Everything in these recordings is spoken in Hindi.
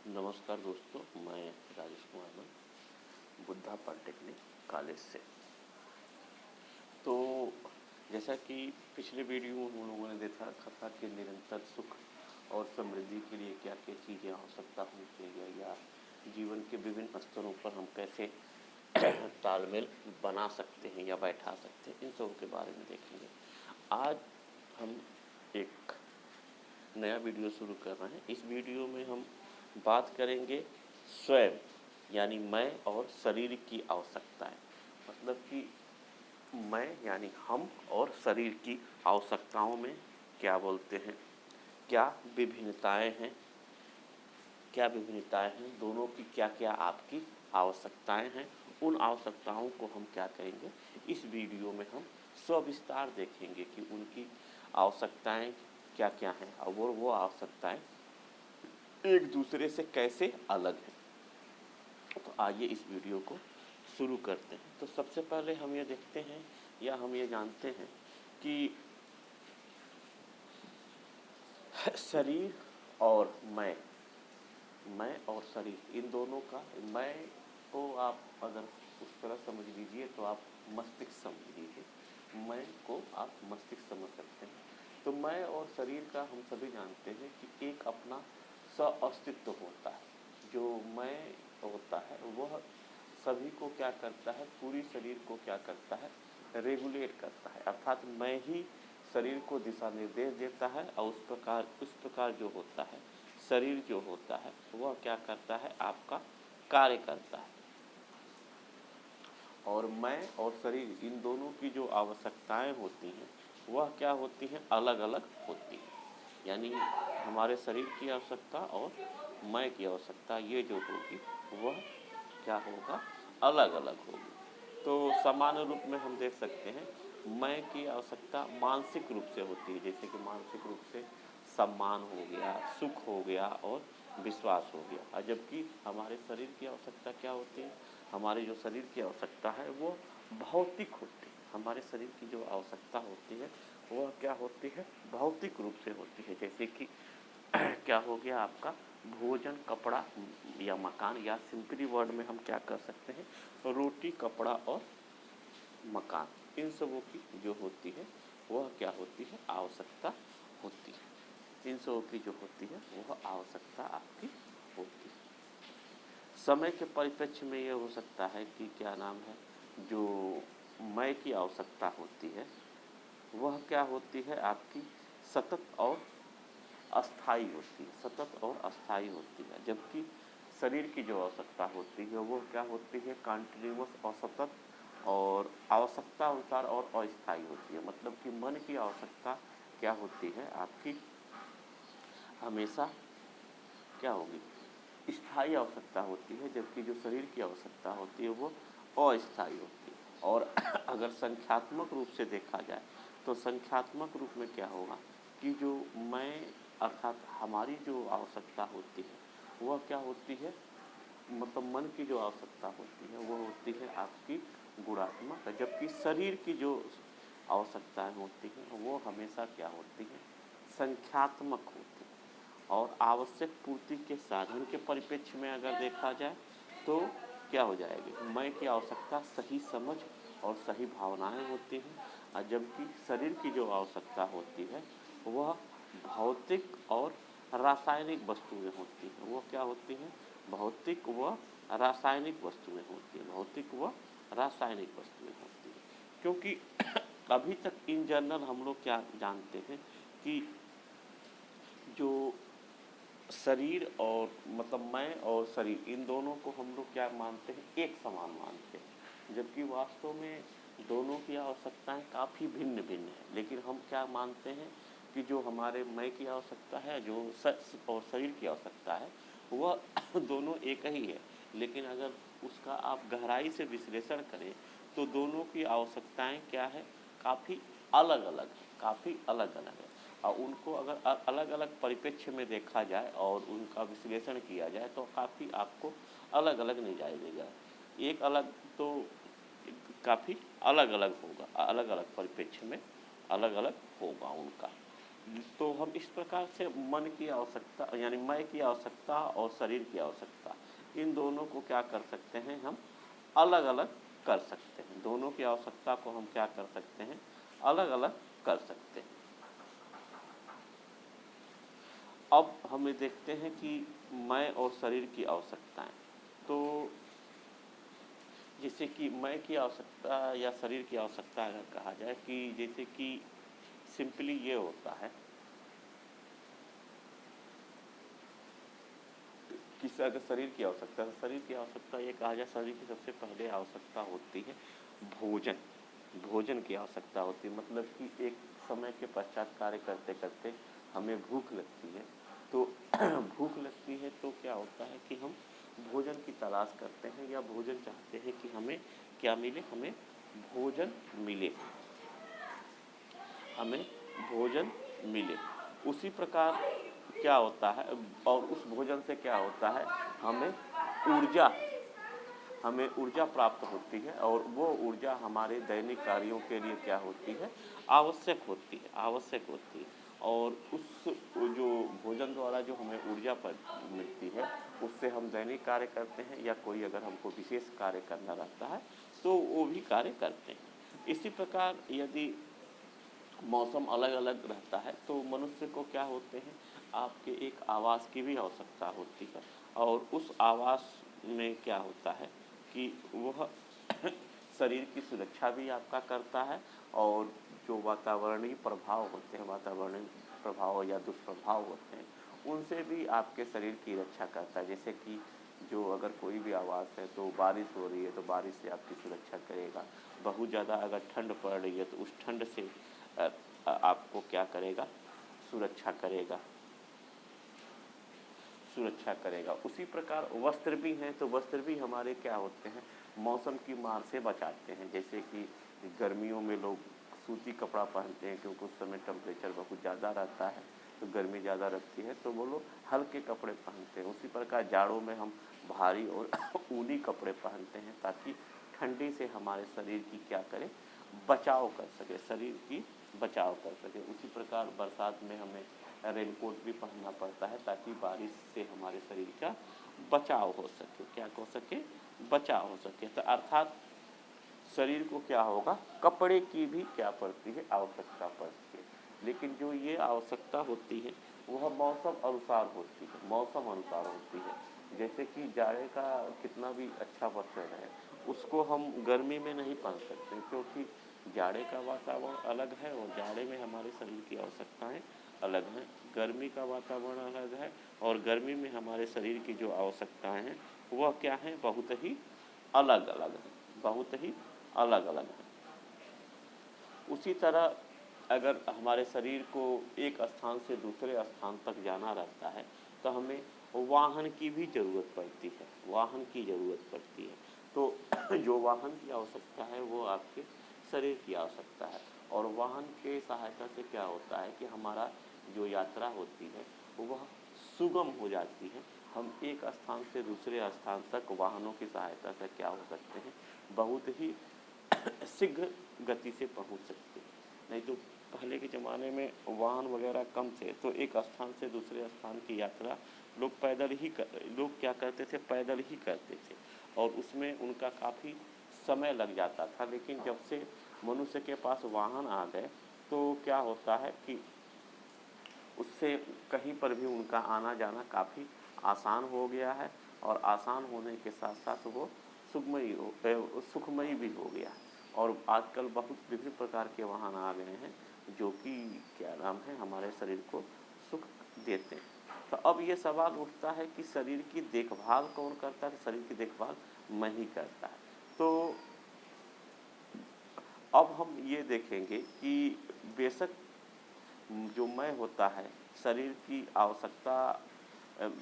नमस्कार दोस्तों, मैं राजेश कुमार मैं बुद्धा पॉलिटेक्निक कॉलेज से। तो जैसा कि पिछले वीडियो में हम लोगों ने देखा था कि निरंतर सुख और समृद्धि के लिए क्या क्या चीज़ें आवश्यकता होनी चाहिए या जीवन के विभिन्न स्तरों पर हम कैसे तालमेल बना सकते हैं या बैठा सकते हैं, इन सब के बारे में देखेंगे। आज हम एक नया वीडियो शुरू कर रहे हैं। इस वीडियो में हम बात करेंगे स्वयं यानी मैं और शरीर की आवश्यकताएं। मतलब कि मैं यानी हम और शरीर की आवश्यकताओं में क्या बोलते हैं, क्या विभिन्नताएं हैं, दोनों की क्या क्या आपकी आवश्यकताएं हैं। उन आवश्यकताओं को हम क्या करेंगे, इस वीडियो में हम सविस्तार देखेंगे कि उनकी आवश्यकताएं क्या क्या हैं और वो आवश्यकताएं एक दूसरे से कैसे अलग हैं। तो आइए इस वीडियो को शुरू करते हैं। तो सबसे पहले हम ये देखते हैं या हम ये जानते हैं कि शरीर और मैं और शरीर, इन दोनों का, मैं को आप अगर उस तरह समझ लीजिए तो आप मस्तिष्क समझ लीजिए, मैं को आप मस्तिष्क समझ सकते हैं। तो मैं और शरीर का हम सभी जानते हैं कि एक अपना अस्तित्व होता है। जो मैं होता है वह सभी को क्या करता है, पूरी शरीर को क्या करता है, रेगुलेट करता है। अर्थात मैं ही शरीर को दिशा निर्देश देता है और उस प्रकार जो होता है शरीर जो होता है वह क्या करता है, आपका कार्य करता है। और मैं और शरीर, इन दोनों की जो आवश्यकताएं होती हैं वह क्या होती हैं, अलग अलग होती हैं। यानी हमारे शरीर की आवश्यकता और मैं की आवश्यकता ये जो होगी वह क्या होगा, अलग अलग होगी। तो सामान्य रूप में हम देख सकते हैं मैं की आवश्यकता मानसिक रूप से होती है, जैसे कि मानसिक रूप से सम्मान हो गया, सुख हो गया और विश्वास हो गया। और जबकि हमारे शरीर की आवश्यकता क्या होती है, हमारे जो शरीर की आवश्यकता है वो भौतिक होती है। हमारे शरीर की जो आवश्यकता होती है वह क्या होती है, भौतिक रूप से होती है। जैसे कि क्या हो गया आपका भोजन, कपड़ा या मकान, या सिंपली वर्ड में हम क्या कर सकते हैं, रोटी, कपड़ा और मकान, इन सबों की जो होती है वह क्या होती है, आवश्यकता होती है। इन सबों की जो होती है वह आवश्यकता आपकी होती है। समय के परिप्रेक्ष्य में ये हो सकता है कि क्या नाम है, जो मैं की आवश्यकता होती है वह क्या होती है, आपकी सतत और अस्थाई होती है, सतत और अस्थाई होती है। जबकि शरीर की जो आवश्यकता होती है वो क्या होती है, कंटिन्यूअस और सतत और आवश्यकता अनुसार और अस्थाई होती है। मतलब कि मन की आवश्यकता क्या होती है आपकी, हमेशा क्या होगी, स्थायी आवश्यकता होती है। जबकि जो शरीर की आवश्यकता होती है वो अस्थायी होती है। और अगर संख्यात्मक रूप से देखा जाए तो संख्यात्मक रूप में क्या होगा कि जो मैं अर्थात हमारी जो आवश्यकता होती है वह क्या होती है, मतलब मन की जो आवश्यकता होती है वो होती है आपकी गुणात्मक। जबकि शरीर की जो आवश्यकताएं होती हैं वो हमेशा क्या होती हैं, संख्यात्मक होती हैं। और आवश्यक पूर्ति के साधन के परिप्रेक्ष्य में अगर देखा जाए तो क्या हो जाएगी, मैं की आवश्यकता सही समझ और सही भावनाएं होती हैं। और जबकि शरीर की जो आवश्यकता होती है वह भौतिक और रासायनिक वस्तुएं होती हैं। वो क्या होती हैं, भौतिक व रासायनिक वस्तुएं होती हैं, भौतिक व रासायनिक वस्तुएं होती हैं। क्योंकि अभी तक इन जनरल हम लोग क्या जानते हैं कि जो शरीर और मतलब मैं और शरीर, इन दोनों को हम लोग क्या मानते हैं, एक समान मानते हैं। जबकि वास्तव में दोनों की आवश्यकताएं काफ़ी भिन्न भिन्न हैं। लेकिन हम क्या मानते हैं कि जो हमारे मैं की आवश्यकता है, जो और शरीर की आवश्यकता है वह दोनों एक ही है। लेकिन अगर उसका आप गहराई से विश्लेषण करें तो दोनों की आवश्यकताएं क्या है, काफ़ी अलग अलग है, काफ़ी अलग अलग है। और उनको अगर अलग अलग परिप्रेक्ष्य में देखा जाए और उनका विश्लेषण किया जाए तो काफ़ी आपको अलग अलग नतीजा देगा। एक अलग तो काफ़ी अलग अलग होगा, अलग अलग परिप्रेक्ष्य में अलग अलग होगा उनका। तो हम इस प्रकार से मन की आवश्यकता यानी मैं की आवश्यकता और शरीर की आवश्यकता, इन दोनों को क्या कर सकते हैं, हम अलग अलग कर सकते हैं। दोनों की आवश्यकता को हम क्या कर सकते हैं, अलग अलग कर सकते हैं। अब हमें देखते हैं कि मैं और शरीर की आवश्यकताएं। तो जैसे कि मैं की आवश्यकता या शरीर की आवश्यकता अगर कहा जाए कि जैसे कि सिंपली ये होता है कि अगर शरीर की आवश्यकता, तो शरीर की आवश्यकता ये कहा जाए, शरीर की सबसे पहले आवश्यकता होती है भोजन। भोजन की आवश्यकता होती है, मतलब कि एक समय के पश्चात कार्य करते करते हमें भूख लगती है। तो भूख लगती है तो क्या होता है कि हम भोजन की तलाश करते हैं या भोजन चाहते हैं कि हमें क्या मिले, हमें भोजन मिले, हमें भोजन मिले। उसी प्रकार क्या होता है, और उस भोजन से क्या होता है, हमें ऊर्जा हमें ऊर्जा प्राप्त होती है, और वो ऊर्जा हमारे दैनिक कार्यों के लिए क्या होती है, आवश्यक होती है, आवश्यक होती है। और उस जो भोजन द्वारा जो हमें ऊर्जा मिलती है, उससे हम दैनिक कार्य करते हैं, या कोई अगर हमको विशेष कार्य करना रहता है तो वो भी कार्य करते हैं। इसी प्रकार यदि मौसम अलग अलग रहता है तो मनुष्य को क्या होते हैं, आपके एक आवास की भी आवश्यकता होती है। और उस आवास में क्या होता है कि वह शरीर की सुरक्षा भी आपका करता है, और जो वातावरणीय प्रभाव होते हैं, वातावरणीय प्रभाव या दुष्प्रभाव होते हैं, उनसे भी आपके शरीर की रक्षा करता है। जैसे कि जो अगर कोई भी आवास है, तो बारिश हो रही है तो बारिश से आपकी सुरक्षा करेगा। बहुत ज़्यादा अगर ठंड पड़ रही है तो उस ठंड से आपको क्या करेगा, सुरक्षा करेगा, सुरक्षा करेगा। उसी प्रकार वस्त्र भी हैं, तो वस्त्र भी हमारे क्या होते हैं, मौसम की मार से बचाते हैं। जैसे कि गर्मियों में लोग सूती कपड़ा पहनते हैं, क्योंकि उस समय टेम्परेचर बहुत ज़्यादा रहता है, तो गर्मी ज़्यादा लगती है, तो वो लोग हल्के कपड़े पहनते हैं। उसी प्रकार जाड़ों में हम भारी और ऊनी कपड़े पहनते हैं, ताकि ठंडी से हमारे शरीर की क्या करें, बचाव कर सके, शरीर की बचाव कर सके। उसी प्रकार बरसात में हमें रेनकोट भी पहनना पड़ता है, ताकि बारिश से हमारे शरीर का बचाव हो सके, क्या हो सके, बचाव हो सके। तो अर्थात शरीर को क्या होगा, कपड़े की भी क्या पड़ती है, आवश्यकता पड़ती है। लेकिन जो ये आवश्यकता होती है वह मौसम अनुसार होती है, मौसम अनुसार होती है। जैसे कि जाड़े का कितना भी अच्छा वस्त्र है, उसको हम गर्मी में नहीं पहन सकते, क्योंकि जाड़े का वातावरण अलग है और जाड़े में हमारे शरीर की आवश्यकताएं अलग हैं। गर्मी का वातावरण अलग है, और गर्मी में हमारे शरीर की जो आवश्यकताएं हैं वह क्या हैं, बहुत ही अलग अलग हैं, बहुत ही अलग अलग हैं। उसी तरह अगर हमारे शरीर को एक स्थान से दूसरे स्थान तक जाना रहता है, तो हमें वाहन की भी ज़रूरत पड़ती है, वाहन की ज़रूरत पड़ती है। तो जो वाहन की आवश्यकता है वो आपके शरीर की आवश्यकता है, और वाहन के सहायता से क्या होता है कि हमारा जो यात्रा होती है वह सुगम हो जाती है। हम एक स्थान से दूसरे स्थान तक वाहनों की सहायता से क्या हो सकते हैं, बहुत ही शीघ्र गति से पहुंच सकते हैं। नहीं तो पहले के ज़माने में वाहन वगैरह कम थे, तो एक स्थान से दूसरे स्थान की यात्रा लोग क्या करते थे, पैदल ही करते थे, और उसमें उनका काफ़ी समय लग जाता था। लेकिन जब से मनुष्य के पास वाहन आ गए, तो क्या होता है कि उससे कहीं पर भी उनका आना जाना काफ़ी आसान हो गया है, और आसान होने के साथ साथ वो सुखमयी भी हो गया है। और आजकल बहुत विभिन्न प्रकार के वाहन आ गए हैं, जो कि क्या नाम है, हमारे शरीर को सुख देते हैं। तो अब ये सवाल उठता है कि शरीर की देखभाल कौन करता है, शरीर की देखभाल मैं ही करता है। तो अब हम ये देखेंगे कि बेशक जो मैं होता है, शरीर की आवश्यकता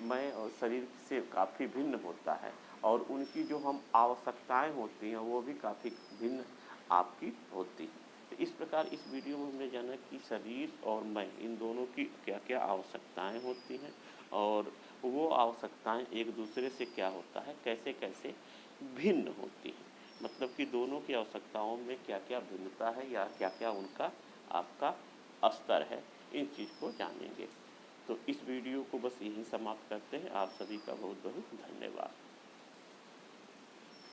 मैं और शरीर से काफ़ी भिन्न होता है, और उनकी जो हम आवश्यकताएं होती हैं वो भी काफ़ी भिन्न आपकी होती हैं। तो इस प्रकार इस वीडियो में हमने जाना कि शरीर और मैं, इन दोनों की क्या क्या आवश्यकताएं होती हैं, और वो आवश्यकताएं एक दूसरे से क्या होता है, कैसे कैसे भिन्न होती हैं। मतलब कि दोनों की आवश्यकताओं में क्या क्या भिन्नता है, या क्या क्या उनका आपका स्तर है, इन चीज़ को जानेंगे। तो इस वीडियो को बस यहीं समाप्त करते हैं। आप सभी का बहुत बहुत धन्यवाद।